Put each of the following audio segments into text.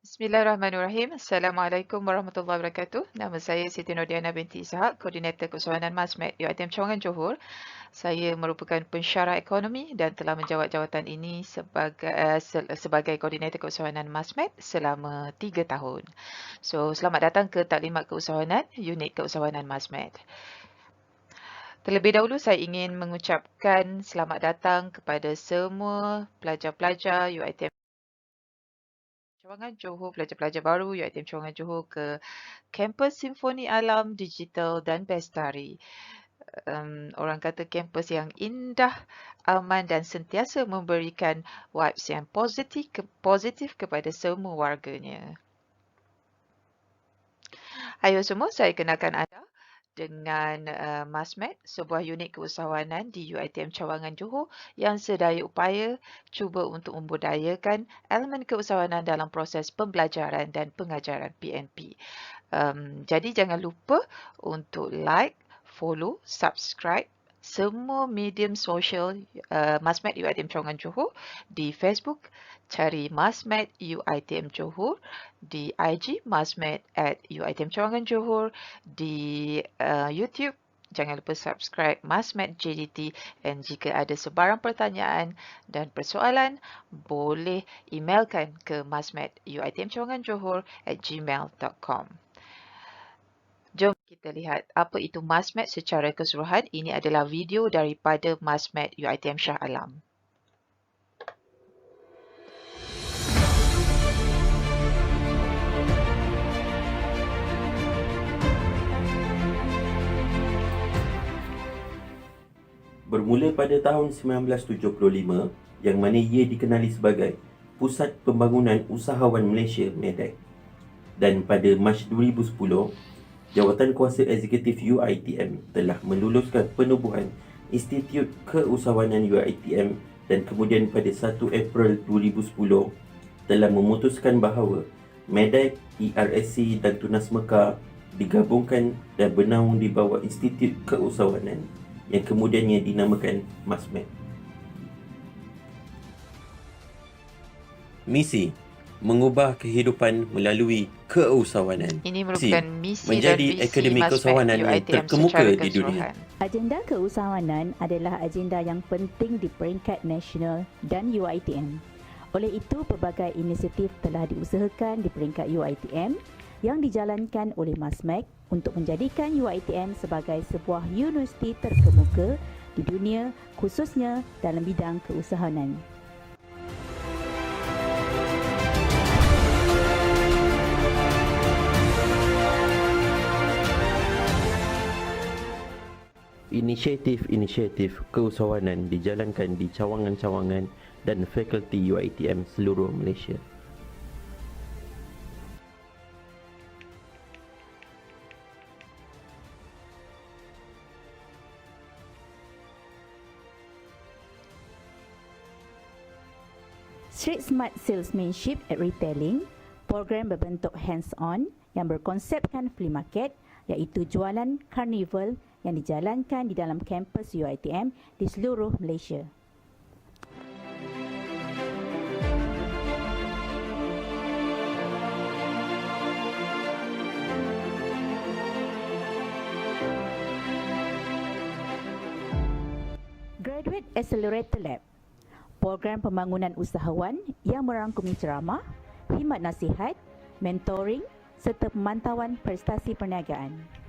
Bismillahirrahmanirrahim. Assalamualaikum warahmatullahi wabarakatuh. Nama saya Siti Nordiana binti Ishak, Koordinator Keusahawanan MASMED UiTM Cawangan Johor. Saya merupakan pensyarah ekonomi dan telah menjawat jawatan ini sebagai Koordinator Keusahawanan MASMED selama 3 tahun. So, selamat datang ke Taklimat Keusahawanan, Unit Keusahawanan MASMED. Terlebih dahulu saya ingin mengucapkan selamat datang kepada semua pelajar-pelajar UiTM Cawangan Johor, pelajar-pelajar baru UiTM Cawangan Johor ke kampus Simfoni Alam Digital dan Bestari. Orang kata kampus yang indah, aman dan sentiasa memberikan vibes yang positif kepada semua warganya. Ayo semua, saya kenalkan anda dengan MASMED, sebuah unit keusahawanan di UiTM Cawangan Johor yang sedaya upaya cuba untuk membudayakan elemen keusahawanan dalam proses pembelajaran dan pengajaran PNP. Jadi jangan lupa untuk like, follow, subscribe semua medium sosial MASMED UiTM Cawangan Johor. Di Facebook, cari MASMED UiTM Johor. Di IG, MASMED @UiTM Cawangan Johor. Di YouTube, jangan lupa subscribe MASMED JDT. Dan jika ada sebarang pertanyaan dan persoalan, boleh emailkan ke masmed@uitmcawanganjohor@gmail.com. Jom kita lihat apa itu MASMED secara keseluruhan. Ini adalah video daripada MASMED UiTM Shah Alam. Bermula pada tahun 1975, yang mana ia dikenali sebagai Pusat Pembangunan Usahawan Malaysia (MEDAC). Dan pada Mac 2010, Jawatan Kuasa Eksekutif UiTM telah meluluskan penubuhan Institut Keusahawanan UiTM dan kemudian pada 1 April 2010 telah memutuskan bahawa MEDAC, ERSC dan Tunas Mekar digabungkan dan bernaung di bawah Institut Keusahawanan yang kemudiannya dinamakan MASMED. Misi: mengubah kehidupan melalui keusahawanan. Ini merupakan misi menjadi dan visi akademi MASMED keusahawanan yang UiTM terkemuka secara di dunia. keseluruhan. Agenda keusahawanan adalah agenda yang penting di peringkat nasional dan UiTM. Oleh itu, pelbagai inisiatif telah diusahakan di peringkat UiTM yang dijalankan oleh MASMED untuk menjadikan UiTM sebagai sebuah universiti terkemuka di dunia, khususnya dalam bidang keusahawanan. Inisiatif-inisiatif keusahawanan dijalankan di cawangan-cawangan dan fakulti UiTM seluruh Malaysia. Street Smart Salesmanship at Retailing, program berbentuk hands-on yang berkonsepkan flea market, iaitu jualan karnival yang dijalankan di dalam kampus UiTM di seluruh Malaysia. Graduate Accelerator Lab, program pembangunan usahawan yang merangkumi ceramah, khidmat nasihat, mentoring serta pemantauan prestasi perniagaan.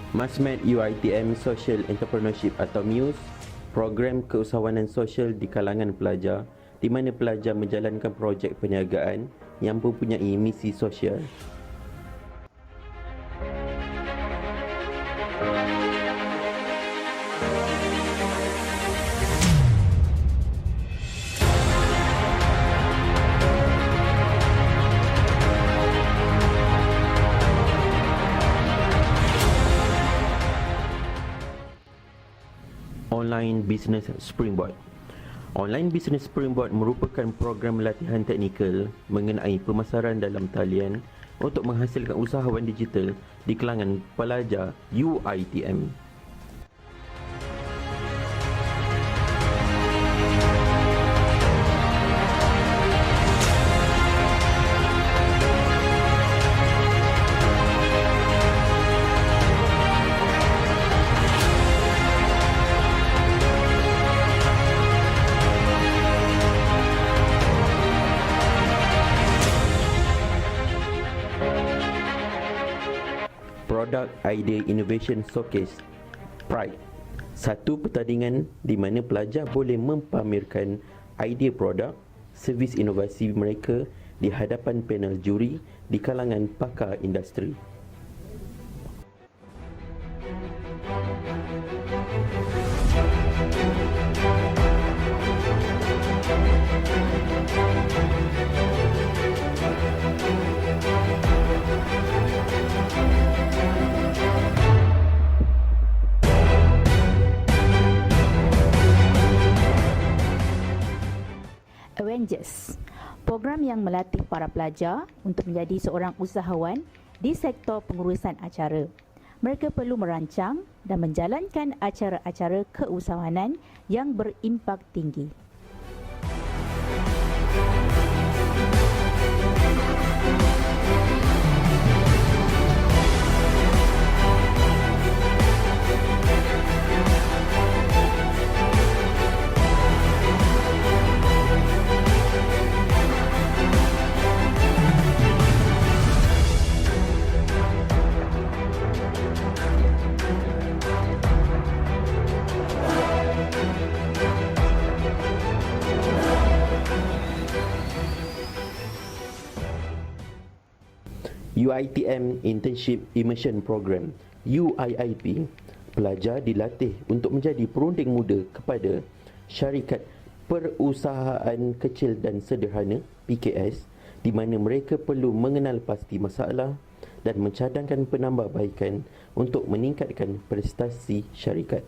Masmed UiTM Social Entrepreneurship atau MUSE, program keusahawanan sosial di kalangan pelajar di mana pelajar menjalankan projek perniagaan yang mempunyai misi sosial. Online Business Springboard. Online Business Springboard merupakan program latihan teknikal mengenai pemasaran dalam talian untuk menghasilkan usahawan digital di kalangan pelajar UiTM. Product Idea Innovation Showcase Pride, satu pertandingan di mana pelajar boleh mempamerkan idea produk, servis inovasi mereka di hadapan panel juri di kalangan pakar industri. Avengers, program yang melatih para pelajar untuk menjadi seorang usahawan di sektor pengurusan acara. Mereka perlu merancang dan menjalankan acara-acara keusahawanan yang berimpak tinggi. UiTM Internship Immersion Program UIIP, pelajar dilatih untuk menjadi perunding muda kepada syarikat perusahaan kecil dan sederhana PKS, di mana mereka perlu mengenal pasti masalah dan mencadangkan penambahbaikan untuk meningkatkan prestasi syarikat.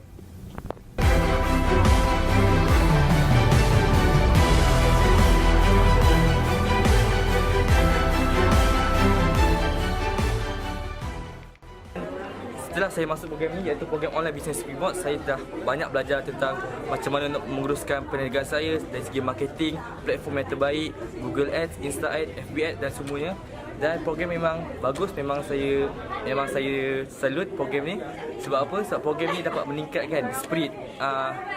Setelah saya masuk program ni, iaitu program Online Business Springboard, saya dah banyak belajar tentang macam mana nak menguruskan perniagaan saya dari segi marketing, platform yang terbaik, Google Ads, Insta Ads, FB Ads dan semuanya. Dan program memang bagus, memang saya salut program ni. Sebab apa? Sebab program ni dapat meningkatkan spirit,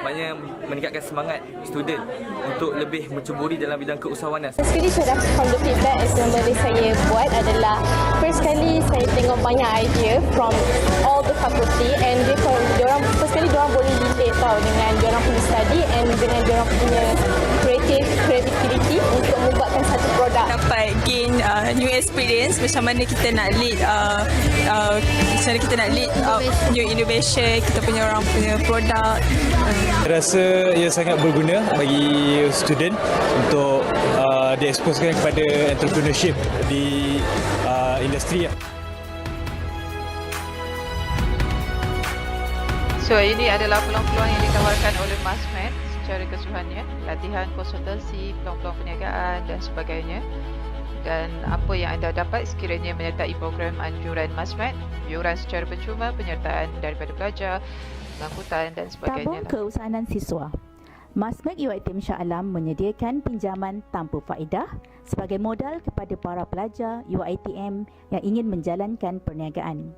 maknanya meningkatkan semangat student untuk lebih mencuburi dalam bidang keusahawanan. Sekali saya dapat from the feedback yang boleh saya buat adalah first kali saya tengok banyak idea from all the faculty and diorang first kali diorang boleh relate tau dengan diorang punya study and dengan diorang punya creativity untuk membuatkan satu produk. Dapat gain new experience macam mana kita nak lead macam mana kita nak lead new innovation kita punya orang punya produk. Saya rasa ia sangat berguna bagi student untuk dieksposkan kepada entrepreneurship di industri. So ini adalah peluang-peluang yang ditawarkan oleh Masmed secara keseluruhannya, latihan, konsultasi, peluang-peluang perniagaan dan sebagainya. Dan apa yang anda dapat sekiranya menyertai program anjuran Masmed, iuran secara percuma, penyertaan daripada pelajar, pengangkutan dan sebagainya. Tabung keusahawanan siswa. Masmed UiTM Shah Alam menyediakan pinjaman tanpa faedah sebagai modal kepada para pelajar UiTM yang ingin menjalankan perniagaan.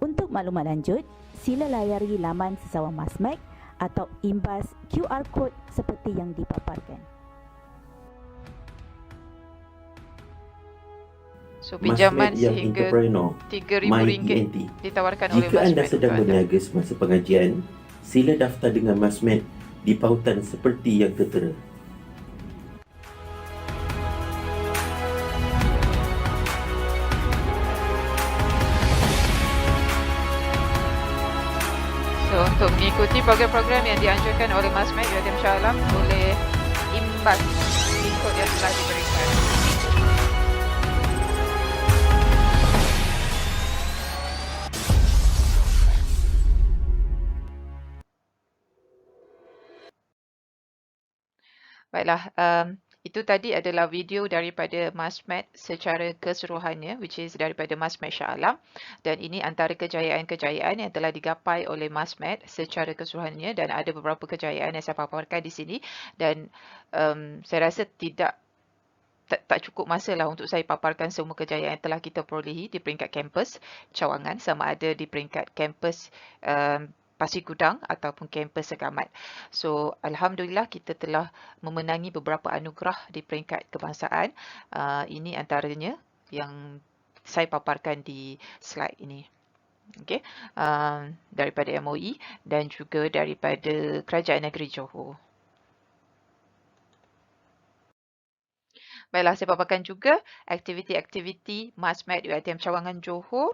Untuk maklumat lanjut, sila layari laman sesawang Masmed atau imbas QR code seperti yang dipaparkan. So pinjaman Masmed yang sehingga entrepreneur RM3,000 MyENT. ditawarkan oleh Jika anda Masmed sedang untuk anda. berniaga semasa pengajian, sila daftar dengan Masmed di pautan seperti yang tertera. So untuk mengikuti program-program yang dianjurkan oleh Masmed UiTM Shah Alam, boleh imbas ikut yang telah diberikan. Baiklah, itu tadi adalah video daripada Masmed secara keseluruhannya, which is daripada Masmed Shah Alam, dan ini antara kejayaan-kejayaan yang telah digapai oleh Masmed secara keseluruhannya, dan ada beberapa kejayaan yang saya paparkan di sini, dan saya rasa tak cukup masa lah untuk saya paparkan semua kejayaan yang telah kita perolehi di peringkat kampus cawangan, sama ada di peringkat kampus Pasir Gudang ataupun kampus Segamat. So, Alhamdulillah kita telah memenangi beberapa anugerah di peringkat kebangsaan. Ini antaranya yang saya paparkan di slide ini. Okay. Daripada MOE dan juga daripada Kerajaan Negeri Johor. Baiklah, saya paparkan juga aktiviti-aktiviti Masmed UiTM Cawangan Johor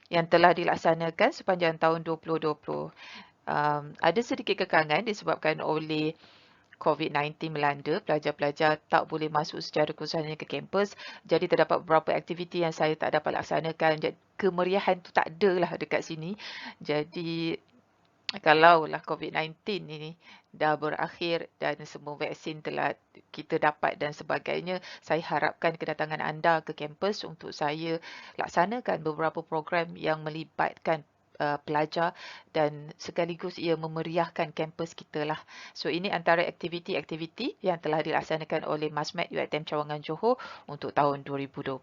yang telah dilaksanakan sepanjang tahun 2020. Ada sedikit kekangan disebabkan oleh COVID-19 melanda, pelajar-pelajar tak boleh masuk secara khususnya ke kampus. Jadi terdapat beberapa aktiviti yang saya tak dapat laksanakan. Kemeriahan tu tak ada lah dekat sini. Jadi kalaulah COVID-19 ini dah berakhir dan semua vaksin telah kita dapat dan sebagainya, saya harapkan kedatangan anda ke kampus untuk saya laksanakan beberapa program yang melibatkan pelajar dan sekaligus ia memeriahkan kampus kita lah. So ini antara aktiviti-aktiviti yang telah dilaksanakan oleh Masmed UiTM Cawangan Johor untuk tahun 2020.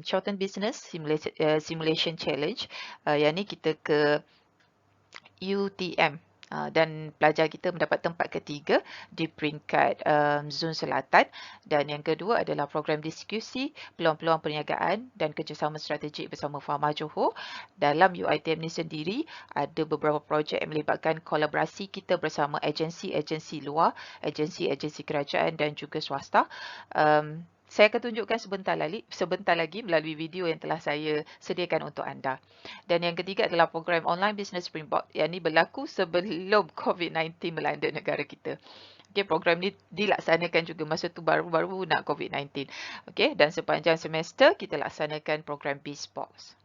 Shorten Business Simulation Challenge, yang ni kita ke UTM dan pelajar kita mendapat tempat ketiga di peringkat zon selatan, dan yang kedua adalah program diskusi peluang-peluang perniagaan dan kerjasama strategik bersama Pharma Johor. Dalam UiTM ni sendiri ada beberapa projek yang melibatkan kolaborasi kita bersama agensi-agensi luar, agensi-agensi kerajaan dan juga swasta. Saya akan tunjukkan sebentar lagi melalui video yang telah saya sediakan untuk anda. Dan yang ketiga adalah program Online Business Springboard, yang ini berlaku sebelum COVID-19 melanda negara kita. Okay, program ini dilaksanakan juga masa tu baru-baru nak COVID-19. Okay, dan sepanjang semester kita laksanakan program BizBox.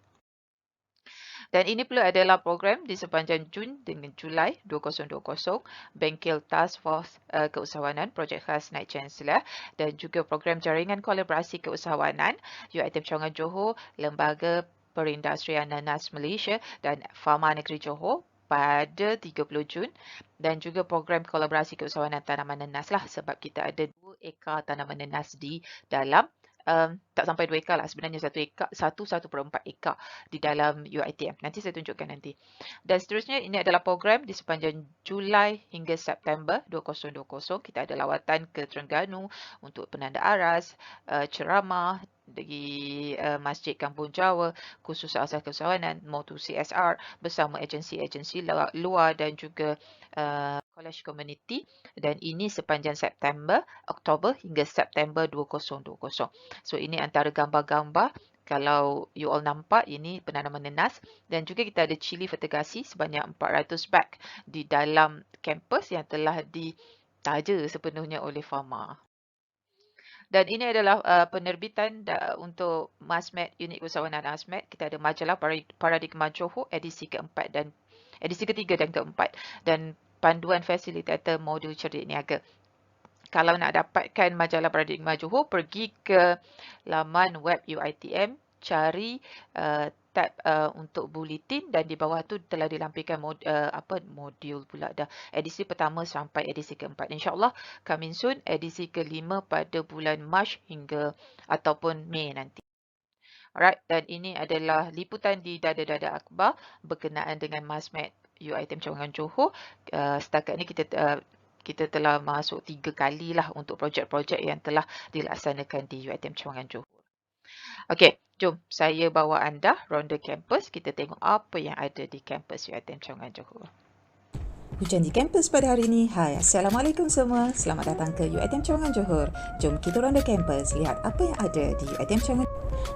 Dan ini pula adalah program di sepanjang Jun dengan Julai 2020, Bengkel Task Force Keusahawanan Projek Khas Naib Chancellor, dan juga program Jaringan Kolaborasi Keusahawanan UiTM Cawangan Johor, Lembaga Perindustrian Nanas Malaysia dan Pharma Negeri Johor pada 30 Jun, dan juga program kolaborasi keusahawanan tanaman nenas lah, sebab kita ada 2 ekar tanaman nenas di dalam tak sampai 2 ekar lah, sebenarnya 1/4 ekar di dalam UiTM. Nanti saya tunjukkan nanti. Dan seterusnya, ini adalah program di sepanjang Julai hingga September 2020. Kita ada lawatan ke Terengganu untuk penanda aras, ceramah di Masjid Kampung Jawa, khusus asas keusahawanan, Motu CSR bersama agensi-agensi luar dan juga College Community, dan ini sepanjang Oktober hingga September 2020. So ini antara gambar-gambar, kalau you all nampak, ini penanaman nenas, dan juga kita ada cili fertigasi sebanyak 400 beg di dalam kampus yang telah ditaja sepenuhnya oleh Pharma. Dan ini adalah penerbitan untuk Masmed, unit usahawanan Masmed. Kita ada majalah Paradigma Johor edisi ketiga dan keempat, dan panduan fasilitator modul cerdik niaga. Kalau nak dapatkan majalah Paradigma Johor, pergi ke laman web UiTM, cari tab untuk bulletin, dan di bawah tu telah dilampirkan modul pula dah, edisi pertama sampai edisi keempat. InsyaAllah coming soon edisi kelima pada bulan Mac hingga ataupun Mei nanti. Alright, dan ini adalah liputan di dada-dada akhbar berkenaan dengan Masmed UiTM Cawangan Johor. Setakat ni kita kita telah masuk 3 kali lah untuk projek-projek yang telah dilaksanakan di UiTM Cawangan Johor. Okey, jom saya bawa anda ronda kampus. Kita tengok apa yang ada di kampus UiTM Cawangan Johor. Hujan di kampus pada hari ini. Hai, Assalamualaikum semua. Selamat datang ke UiTM Cawangan Johor. Jom kita ronda kampus, lihat apa yang ada di UiTM Cawangan.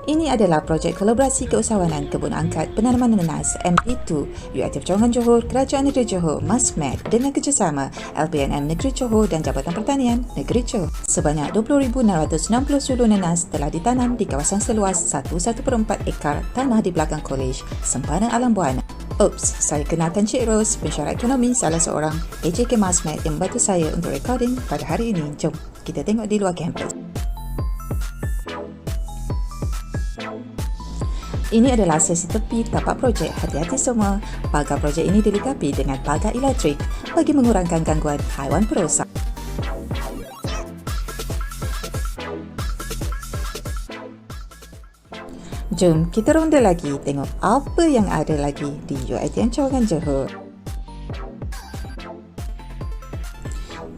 Ini adalah projek kolaborasi keusahawanan Kebun Angkat Penanaman Nenas MB2 UiTM Cawangan Johor, Kerajaan Negeri Johor, MASMED dengan kerjasama LPNM Negeri Johor dan Jabatan Pertanian Negeri Johor. Sebanyak 20,660 sulur nenas telah ditanam di kawasan seluas 1/4 ekar tanah di belakang kolej Sempadan Alam Buana. Oops, saya kenalkan Cik Ros, pensyarah ekonomi salah seorang AJK MASMED yang membantu saya untuk recording pada hari ini. Jom kita tengok di luar kampus. Ini adalah sesi tepi tapak projek. Hati-hati semua. Pagar projek ini dilengkapi dengan pagar elektrik bagi mengurangkan gangguan haiwan perosak. Jom kita ronda lagi, tengok apa yang ada lagi di UiTM Cawangan Johor.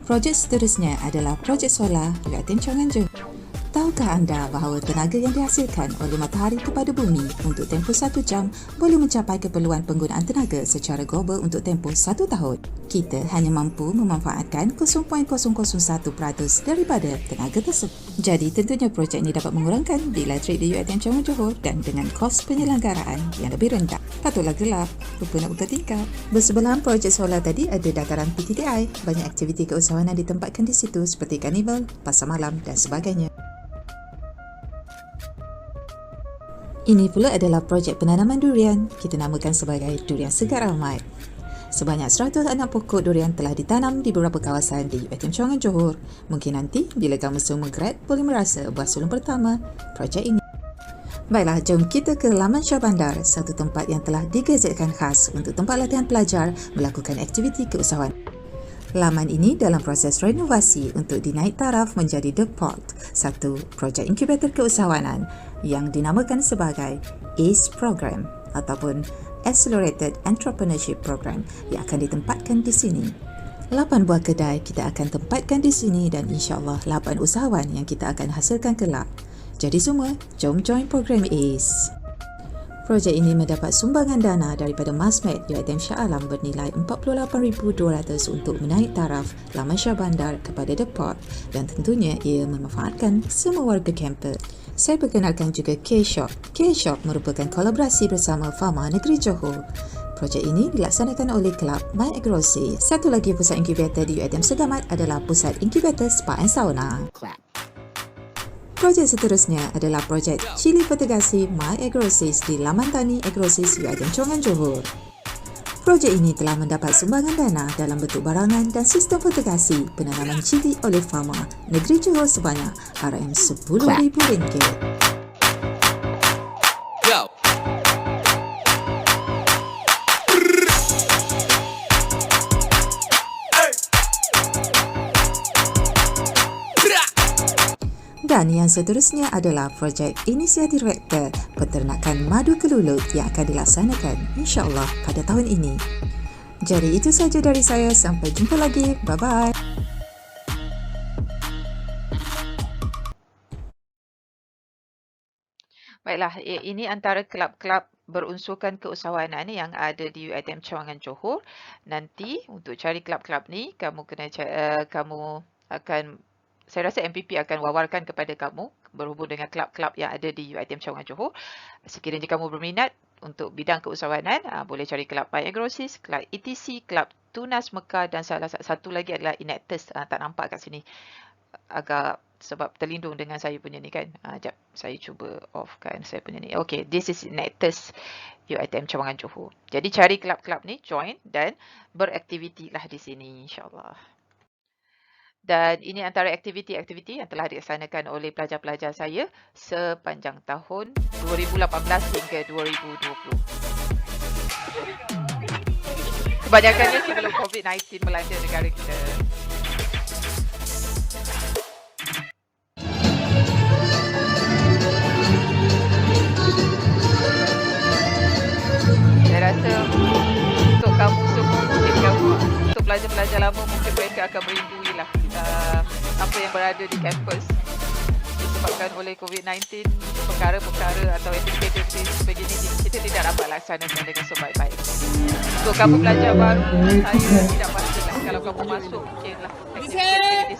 Projek seterusnya adalah projek solar UiTM Cawangan Johor. Tahukah anda bahawa tenaga yang dihasilkan oleh matahari kepada bumi untuk tempoh 1 jam boleh mencapai keperluan penggunaan tenaga secara global untuk tempoh 1 tahun? Kita hanya mampu memanfaatkan 0.001% daripada tenaga tersebut. Jadi tentunya projek ini dapat mengurangkan bil elektrik di UiTM Cawangan Johor dan dengan kos penyelenggaraan yang lebih rendah. Patutlah gelap, lupa nak buka tingkap. Bersebelahan projek solar tadi ada dataran PTDI. Banyak aktiviti keusahawanan ditempatkan di situ seperti karnival, pasar malam dan sebagainya. Ini pula adalah projek penanaman durian, kita namakan sebagai Durian Segar Ahmad. Sebanyak 100 anak pokok durian telah ditanam di beberapa kawasan di UiTM Cawangan Johor. Mungkin nanti bila kamu semua grad boleh merasa buah sulung pertama projek ini. Baiklah, jom kita ke Laman Shah Bandar, satu tempat yang telah digazetkan khas untuk tempat latihan pelajar melakukan aktiviti keusahawanan. Laman ini dalam proses renovasi untuk dinaik taraf menjadi The Port, satu projek inkubator keusahawanan yang dinamakan sebagai ACE Program ataupun Accelerated Entrepreneurship Program yang akan ditempatkan di sini. 8 buah kedai kita akan tempatkan di sini dan insya-Allah 8 usahawan yang kita akan hasilkan kelak. Jadi semua, jom join program ACE. Projek ini mendapat sumbangan dana daripada MASMED UiTM Shah Alam bernilai 48,200 untuk menaik taraf Laman Shah Bandar kepada The Port dan tentunya ia memanfaatkan semua warga kampus. Saya perkenalkan juga K-Shop. K-Shop merupakan kolaborasi bersama Pharma Negeri Johor. Projek ini dilaksanakan oleh Kelab My Agrosi. Satu lagi pusat inkubator di UiTM Segamat adalah Pusat Inkubator Spa and Sauna. Projek seterusnya adalah projek Cili Fertigasi My Agrosis di Laman Tani Agrosis UiTM Cawangan Johor. Projek ini telah mendapat sumbangan dana dalam bentuk barangan dan sistem fertigasi penanaman cili oleh Pharma Negeri Johor sebanyak RM10,000. Dan yang seterusnya adalah projek Inisiatif Rektor Peternakan Madu Kelulut yang akan dilaksanakan insya-Allah pada tahun ini. Jadi itu saja dari saya, sampai jumpa lagi. Bye-bye. Baiklah, ini antara kelab-kelab berunsurkan keusahawanan yang ada di UiTM Cawangan Johor. Nanti untuk cari kelab-kelab ni, kamu akan, saya rasa MPP akan wawarkan kepada kamu berhubung dengan kelab-kelab yang ada di UiTM Cawangan Johor. Sekiranya kamu berminat untuk bidang keusahawanan, boleh cari kelab My Agrosis, kelab ETC, kelab Tunas Mekar dan salah satu lagi adalah Inactus. Tak nampak kat sini. Agak sebab terlindung dengan saya punya ni kan. Sekejap, saya cuba offkan saya punya ni. Okay, this is Inactus UiTM Cawangan Johor. Jadi cari kelab-kelab ni, join dan beraktivitilah di sini insyaAllah. Dan ini antara aktiviti-aktiviti yang telah dilaksanakan oleh pelajar-pelajar saya sepanjang tahun 2018 hingga 2020. Kebanyakannya sebelum COVID-19 melanda negara kita. Saya rasa untuk kamu semua, mungkin kamu untuk pelajar-pelajar lama mungkin mereka akan merindui lah apa yang berada di kampus disebabkan oleh COVID-19, perkara-perkara atau aktiviti sebegini kita tidak dapat laksanakan dengan sebaik-baik. Untuk kamu pelajar baru, saya tidak pastilah kalau kamu masuk mungkinlah aktiviti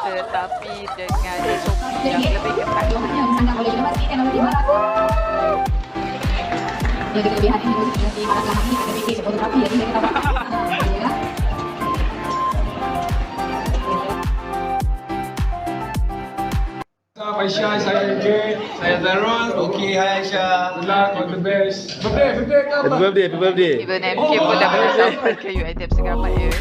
tetapi dengan SOP yang lebih ketat. Jadi kelebihan ini di mana ini kita bikin fotografi jadi kita ya. Aisyah, saya Jay, saya Zarul. Okay, hi Aisyah. Good luck, all the best. Birthday ke apa? Happy birthday. Even MK pun dah bersama ke UiTM Segamat ya.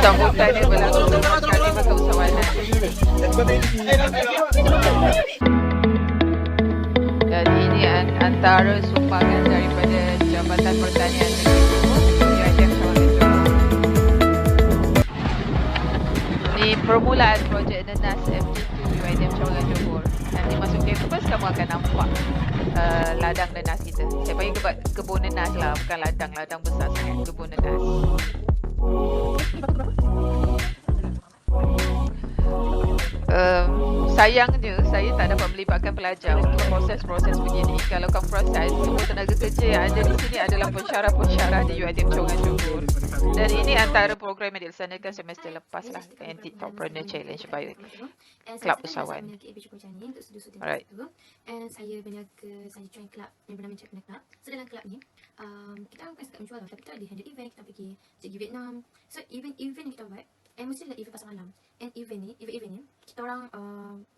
Sambutan dia berlaku sekali maka usahawanan. Dan ini antara sumbangan daripada Jabatan Pertanian Negeri UiTM Cawangan Johor. Ini permulaan projek Nenas FG2 UiTM Cawangan Johor. Nanti masuk kampus kamu akan nampak ladang nenas kita. Saya panggil kebun nenas lah, bukan ladang besar sangat, kebun nenas. Sayangnya saya tak dapat melibatkan pelajar untuk proses-proses begini. Kalau kamu proses, semua tenaga kerja yang ada di sini adalah pensyarah-pensyarah di UiTM Cawangan Johor. Dan ini antara program yang dilaksanakan semester lepas lah, Entrepreneur Challenge by Kelab Usahawan. Alright. And saya join kelab yang bernama Entrepreneur Club. So dalam kelab ni, kita bukan sekat menjual, tapi kita ada handle event, kita pergi pergi Vietnam. So event yang kita buat, mestilah event pasar malam. And event ni, kita orang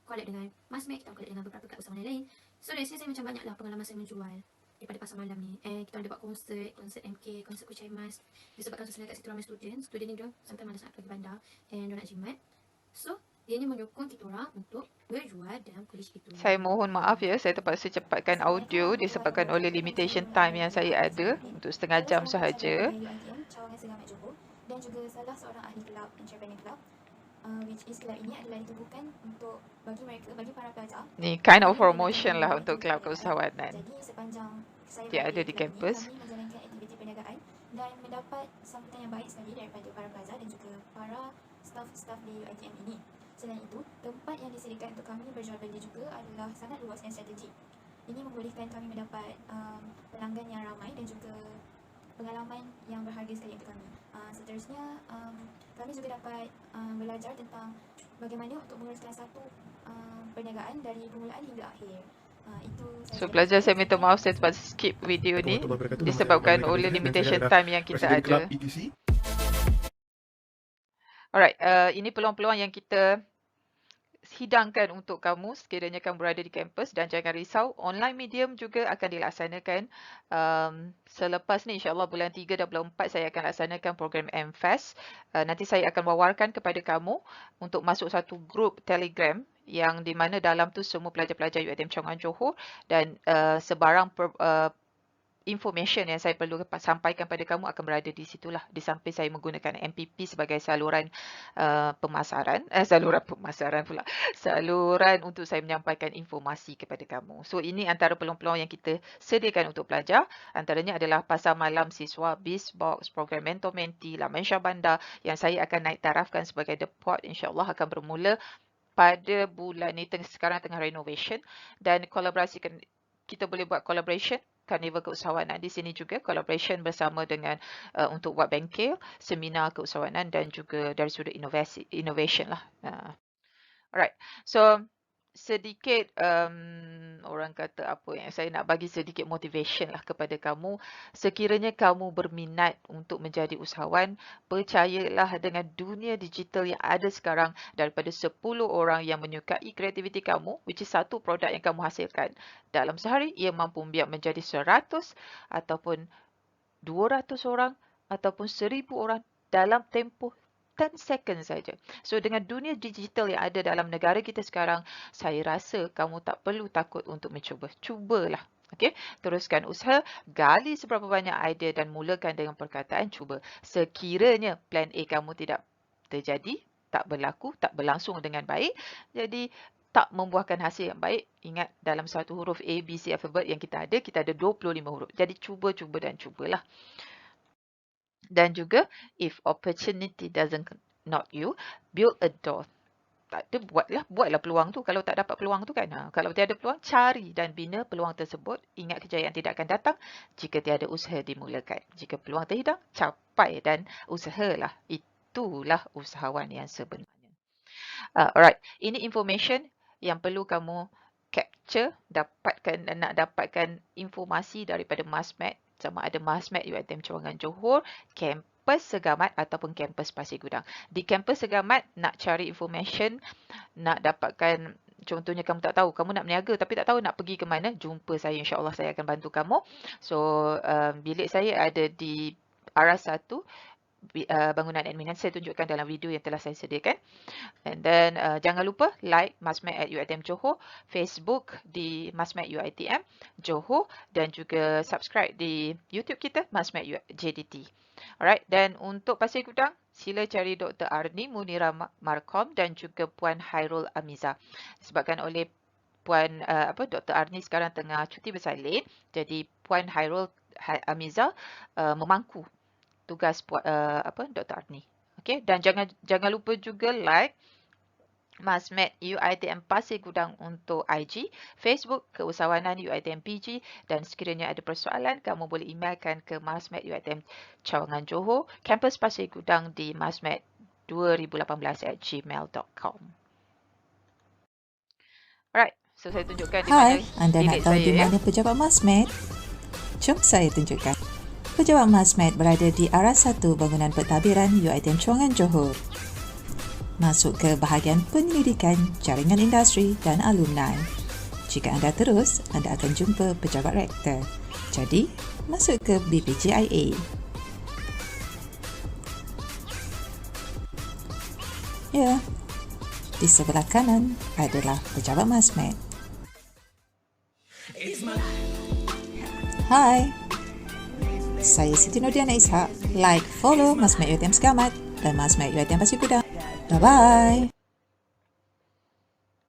collab dengan Masmed, kita collab dengan beberapa kelab usahawan lain. So dari sini saya macam banyaklah pengalaman saya menjual daripada pasar malam ni. And kita orang buat konsert MK, konsert Kucai Mas. Disebabkan suasana kat situ ramai student ni dia sampai malas nak pergi bandar and dia nak jimat. So dia ni menyokong kita orang untuk berjual dalam kolej itu. Saya mohon maaf ya, saya terpaksa cepatkan audio disebabkan oleh limitation time yang saya ada untuk setengah jam sahaja. Cawangan Segamat Johor dan juga salah seorang ahli kelab Entrepreneur Club, which is kelab ini adalah ditubuhkan untuk bagi para pelajar. Ni kind of promotion lah untuk kelab keusahawanan. Jadi sepanjang saya Dia ada di kampus. kami menjalankan aktiviti perniagaan dan mendapat sambutan yang baik sekali daripada para pelajar dan juga para staf di UiTM ini. Selain itu, tempat yang disediakan untuk kami berjual beli juga adalah sangat luas dan strategik. Ini membolehkan kami mendapat pelanggan yang ramai dan juga pengalaman yang berharga sekali untuk kami. Seterusnya, kami juga dapat belajar tentang bagaimana untuk menguruskan satu perniagaan dari permulaan hingga akhir. So pelajar, saya minta maaf saya terpaksa skip video ni disebabkan oleh limitation time yang kita ada. Alright, ini peluang-peluang yang kita hidangkan untuk kamu sekiranya kamu berada di kampus, dan jangan risau, online medium juga akan dilaksanakan selepas ni. InsyaAllah bulan 3 dan bulan 4 saya akan laksanakan program MFAS. Nanti saya akan wawarkan kepada kamu untuk masuk satu grup Telegram yang di mana dalam tu semua pelajar-pelajar UiTM Cawangan Johor dan sebarang information yang saya perlu sampaikan pada kamu akan berada di situlah, di samping saya menggunakan MPP sebagai saluran saluran untuk saya menyampaikan informasi kepada kamu. So ini antara peluang-peluang yang kita sediakan untuk pelajar. Antaranya adalah pasar malam siswa, BizBox, program mentor-mentee, Laman Syah Bandar yang saya akan naik tarafkan sebagai depot, insyaAllah akan bermula pada bulan ni. Sekarang tengah renovation dan kolaborasi, kita boleh buat collaboration Carnival Keusahawanan di sini juga, collaboration bersama dengan untuk buat bengkel, seminar keusahawanan dan juga dari sudut innovation lah. Alright, so sedikit orang kata apa yang saya nak bagi sedikit motivation lah kepada kamu. Sekiranya kamu berminat untuk menjadi usahawan, percayalah dengan dunia digital yang ada sekarang, daripada 10 orang yang menyukai kreativiti kamu, which is satu produk yang kamu hasilkan, dalam sehari ia mampu biar menjadi 100 ataupun 200 orang ataupun 1000 orang dalam tempoh 10 second saja. So dengan dunia digital yang ada dalam negara kita sekarang, saya rasa kamu tak perlu takut untuk mencuba. Cubalah. Okay? Teruskan usaha, gali seberapa banyak idea dan mulakan dengan perkataan cuba. Sekiranya plan A kamu tidak terjadi, tak berlaku, tak berlangsung dengan baik, jadi tak membuahkan hasil yang baik, ingat dalam satu huruf A, B, C alphabet yang kita ada 25 huruf. Jadi cuba dan cubalah. Dan juga, if opportunity doesn't knock you, build a door. Tak ada, buatlah peluang tu. Kalau tak dapat peluang tu kan. Kalau tiada peluang, cari dan bina peluang tersebut. Ingat, kejayaan tidak akan datang jika tiada usaha dimulakan. Jika peluang terhidang, capai dan usahalah. Itulah usahawan yang sebenarnya. Alright, ini information yang perlu kamu capture, nak dapatkan informasi daripada MASMED, sama ada MASMED UiTM Cawangan Johor, kampus Segamat ataupun kampus Pasir Gudang. Di kampus Segamat nak cari information, nak dapatkan, contohnya kamu tak tahu, kamu nak berniaga tapi tak tahu nak pergi ke mana, jumpa saya, insya-Allah saya akan bantu kamu. So, bilik saya ada di arah 1, bangunan admin yang saya tunjukkan dalam video yang telah saya sediakan. And then jangan lupa like MASMED at UiTM Johor, Facebook di MASMED UiTM Johor, dan juga subscribe di YouTube kita MASMED JDT. Alright, dan untuk Pasir Gudang, sila cari Dr. Arni Munira Markom dan juga Puan Hairul Amiza. Disebabkan oleh Puan Dr. Arni sekarang tengah cuti bersalin, jadi Puan Hairul Amiza memangku tugas Dr. Arni. Okey, dan jangan lupa juga like MASMED UiTM Pasir Gudang untuk IG, Facebook Keusahawanan UiTM PG, dan sekiranya ada persoalan, kamu boleh emailkan ke MASMED UiTM Cawangan Johor, kampus Pasir Gudang di masmed2018@gmail.com. Alright, so saya tunjukkan di mana Anda nak bilik tahu saya, di mana pejabat MASMED? Jom saya tunjukkan. Pejabat MASMED berada di arah 1 bangunan pentadbiran UiTM Cawangan Johor. Masuk ke bahagian penyelidikan, jaringan industri dan alumni. Jika anda terus, anda akan jumpa pejabat rektor. Jadi, masuk ke BPJIA. Ya, di sebelah kanan adalah pejabat MASMED. Hai, saya Siti Nurdiana Ishak. Like, follow MASMED UiTM Segamat dan MASMED UiTM Pasir Gudang. Bye-bye.